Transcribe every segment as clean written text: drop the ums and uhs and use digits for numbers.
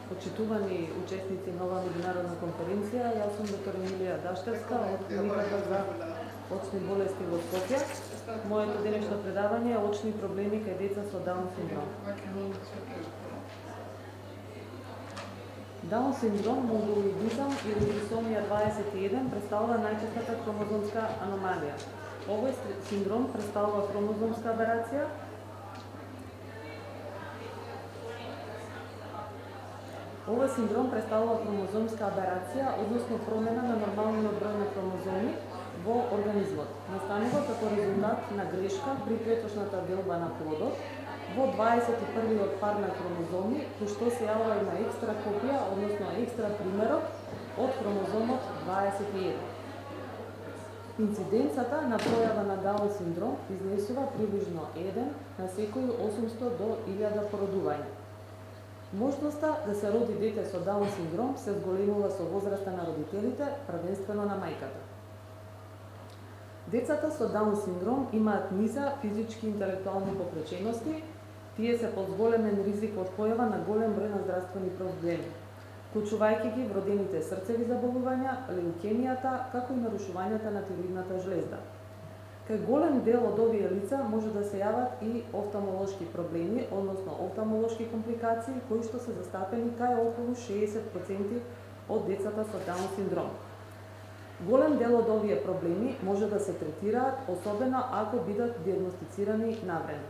почитувани учесници на оваа меѓународна конференција. Јас сум доктор Емилија Даштевска од Клиниката за очни болести во Скопје. Моето денешно предавање е очни проблеми кај деца со Даун синдром. Даун синдром, монголоидизам или трисомија 21 представува најчестата хромозомска аномалија. Овој синдром представува хромозомска аберација, Овој синдром представува хромозомска аберација, односно промена на нормалниот број на хромозоми во организмот. Настанува како резултат на грешка при преточната делба на плодот во 21-иот пар на хромозоми, кој што се јавува една екстра копија, односно екстра примерок од хромозомот 21. Инциденцата на појава на Даун синдром изнесува приближно 1 на секои 800 до 1000 породувања. Можноста да се роди дете со Даун синдром се зголемува со возраста на родителите, првенствено на мајката. Децата со Даун синдром имаат низа физички и интелектуални попречености, тие се под зголемен ризик од појава на голем број на здравствени проблеми, вклучувајќи ги вродените срцеви заболувања, леукемијата, како и нарушувањата на тироидната жлезда. Кај голем дел од овие лица може да се јават и офталмолошки проблеми, односно офталмолошки компликации, кои што се застапени кај околу 60% од децата со Даун синдром. Голем дел од овие проблеми може да се третираат, особено ако бидат диагностицирани навреме.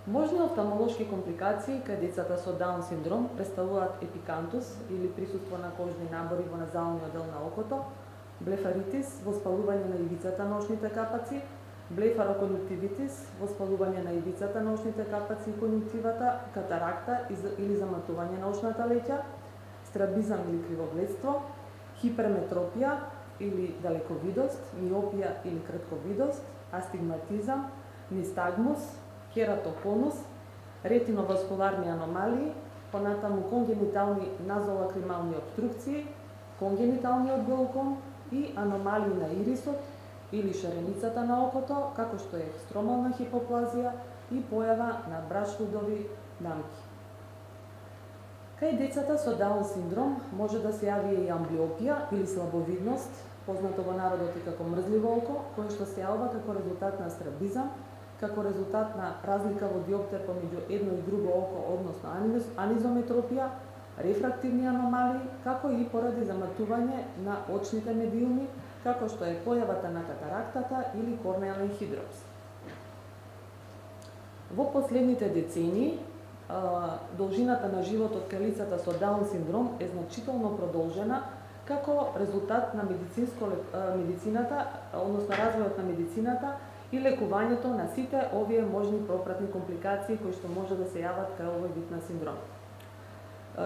Можни офталмолошки компликации кај децата со Даун синдром представуваат епикантус или присуство на кожни набори во назалниот дел на окото, блефаритис, воспалување на ивицата на очните капаци, блефароконјуктивитис, воспалување на ивицата на очните капаци и конјуктивата, катаракта или заматување на очната леќа, страбизам или кривогледство, хиперметропија или далековидост, миопија или кратковидост, астигматизам, нистагмус, кератоконус, ретиноваскуларни аномалии, понатаму конгенитални назолакримални обструкции, конгениталниот глауком и аномалии на ирисот или шареницата на окото, како што е екстромална хипоплазија и појава на брачлудови дамки. Кај децата со Даун синдром може да се јави и амблиопија или слабовидност, познато во народот и како мрзливо око, кое што се јавува како резултат на страбизам, како резултат на разлика во диоптер помеѓу едно и друго око, односно анизометропија, рефрактивни аномалии, како и поради заматување на очните медиуми, како што е појавата на катарактата или корнеален хидропс. Во последните децении, должината на животот кај лицата со Даун синдром е значително продолжена како резултат на медицината, односно развојот на медицината и лекувањето на сите овие можни пропратни компликации кои што може да се јават кај овој вид на синдром.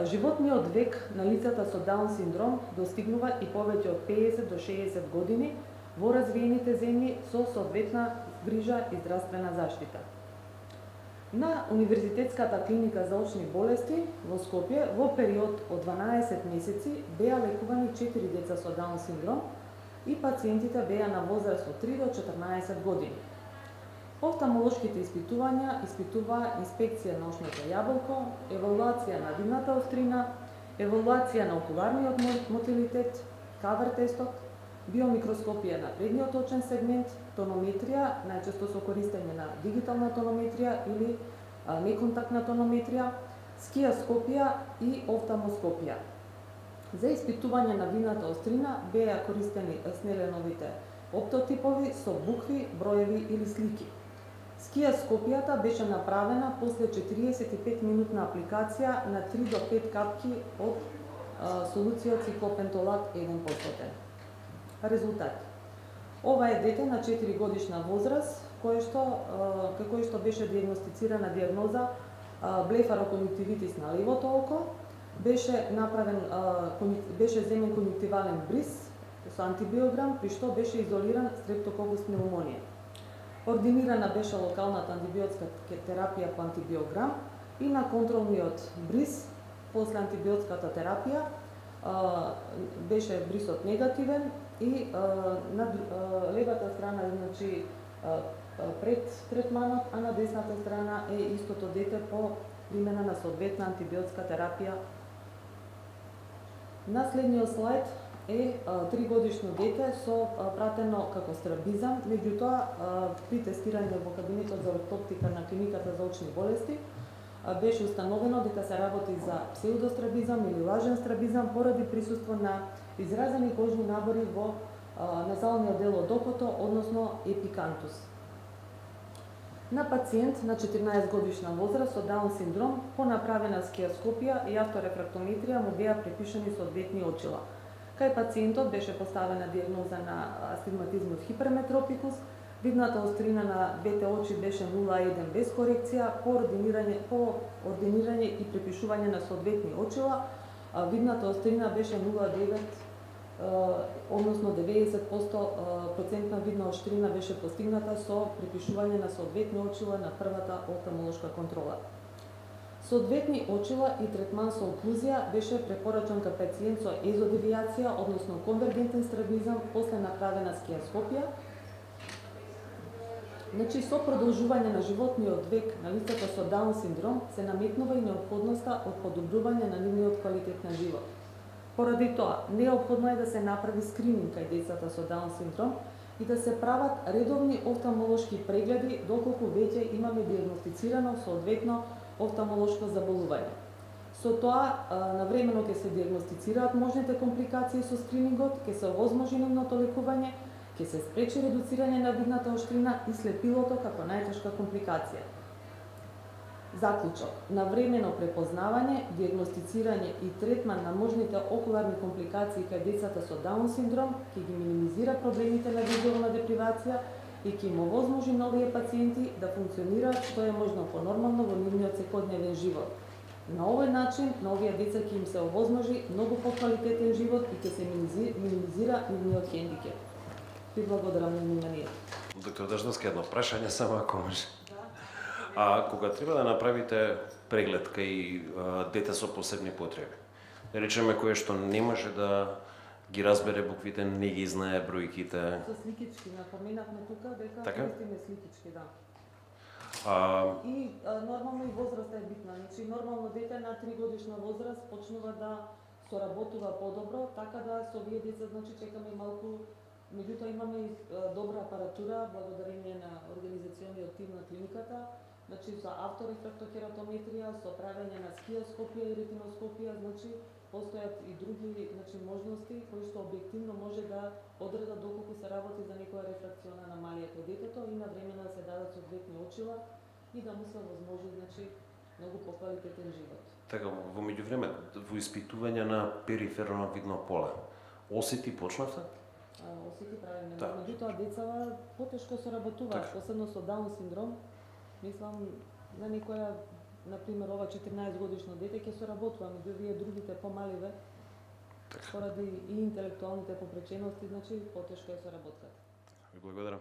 Животниот век на лицата со Даун синдром достигнува и повеќе од 50 до 60 години во развиените земји со соодветна грижа и здравствена заштита. На Универзитетската клиника за очни болести во Скопје во период од 12 месеци беа лекувани 4 деца со Даун синдром и пациентите беа на возраст од 3 до 14 години. Офталмолошките испитувања испитуваа инспекција на очното јаболко, евалуација на видната острина, евалуација на окуларниот мотилитет, кавер тестот, биомикроскопија на предниот очен сегмент, тонометрија, најчесто со користење на дигитална тонометрија или неконтактна тонометрија, скијаскопија и офталмоскопија. За испитување на видната острина беа користени снеленовите оптотипови со букви, броеви или слики. Скијаскопијата беше направена после 45 минутна апликација на 3 до 5 капки од солуција циклопентолат 1%. Резултати. Ова е дете на 4 годишна возраст, кој што беше диагностицирана диагноза блефароконјуктивитис на левото око, беше земен конјуктивален бриз со антибиограм, при што беше изолиран стрептококус пневмонија. Ординирана беше локалната антибиотска терапија по антибиограм и на контролниот бриз после антибиотската терапија беше бризот негативен и на левата страна, значи пред третманот, а на десната страна е истото дете по примена на соодветна антибиотска терапија. На следниот слайд е 3-годишно дете со пратено како страбизам, меѓутоа при тестирање во кабинетот за ортоптика на клиниката за очни болести беше установено дека се работи за псевдострабизам или лажен страбизам поради присуство на изразени кожни набори во назалниот дел од окото, односно епикантус. На пациент на 14 годишна возраст со Даун синдром по направена скиоскопија и авторефрактометрија му беа препишани соодветни очила. Кај пациентот беше поставена диагноза на астигматизмус хиперметропикус, видната острина на двете очи беше 0,1 без корекција, по ординирање и препишување на соодветни очила, видната острина беше 0,9, односно 90% видна оштрина беше постигната со препишување на соодветни очила на првата офталмолошка контрола. Соодветни очила и третман со оклузија беше препорачан кај пациент со езодевијација, односно конвергентен страбизам после направена скиоскопија. Значи, со продолжување на животниот век на лицата со Даун синдром се наметнува и неопходноста од подобрување на нивниот квалитет на живот. Поради тоа, неопходно е да се направи скрининг кај децата со Даун синдром и да се прават редовни офталмолошки прегледи доколку веќе имаме диагностицирано соодветно офталмолошко заболување. Со тоа, навремено ќе се диагностицираат можните компликации со скринингот, ќе се овозможи нивното лекување, ќе се спречи редуцирање на видната оштрина и слепилото како најтешка компликација. Заклучок: навремено препознавање, диагностицирање и третман на можните окуларни компликации кај децата со Даун синдром ќе ги минимизира проблемите на визуелна депривација и ќе им овозможи на овие пациенти да функционираат што е можно понормално во нивниот секојдневен живот. На овој начин, на овие деца ќе им се овозможи многу поквалитетен живот и ќе се минимизира нивниот хендикеп. Ви благодарам на вниманието. Доктор Даждовски, едно прашање само ако може. Кога треба да направите преглед кај дете со посебни потреби, да речеме кое што не може да ги разбере буквите, не ги знае бројките. Со сликички, напоменавме тука дека користиме сликички, да. И нормално и возраста е битна. Значи, нормално дете на 3-годишна возраст почнува да соработува подобро, така да со овие деца, значи, чекаме малку. Меѓутоа имаме и добра апаратура, благодарение на организациониот тим на клиниката, значи со авторефрактокератометрија, со правење на скиоскопија и ретиноскопија, значи постојат и други, значи, можности кои што објективно може да одредат доколку се работи за некоја рефракциона аномалија кај детето и навремено да се дадат соодветни очила и да му се овозможи, значи, многу поквалитетен живот. Така, во меѓувреме, во испитување на периферно видно поле, осети почнавте? Осети правиме. Да. Меѓутоа децава потешко се работуваат, посебно со Даун синдром. Мислам, на некоја, например, ова 14 годишно дете ќе се работува, меѓу овие другите помаливе, поради и интелектуалните попречености, значи потешко е се работкат. Ви благодарам.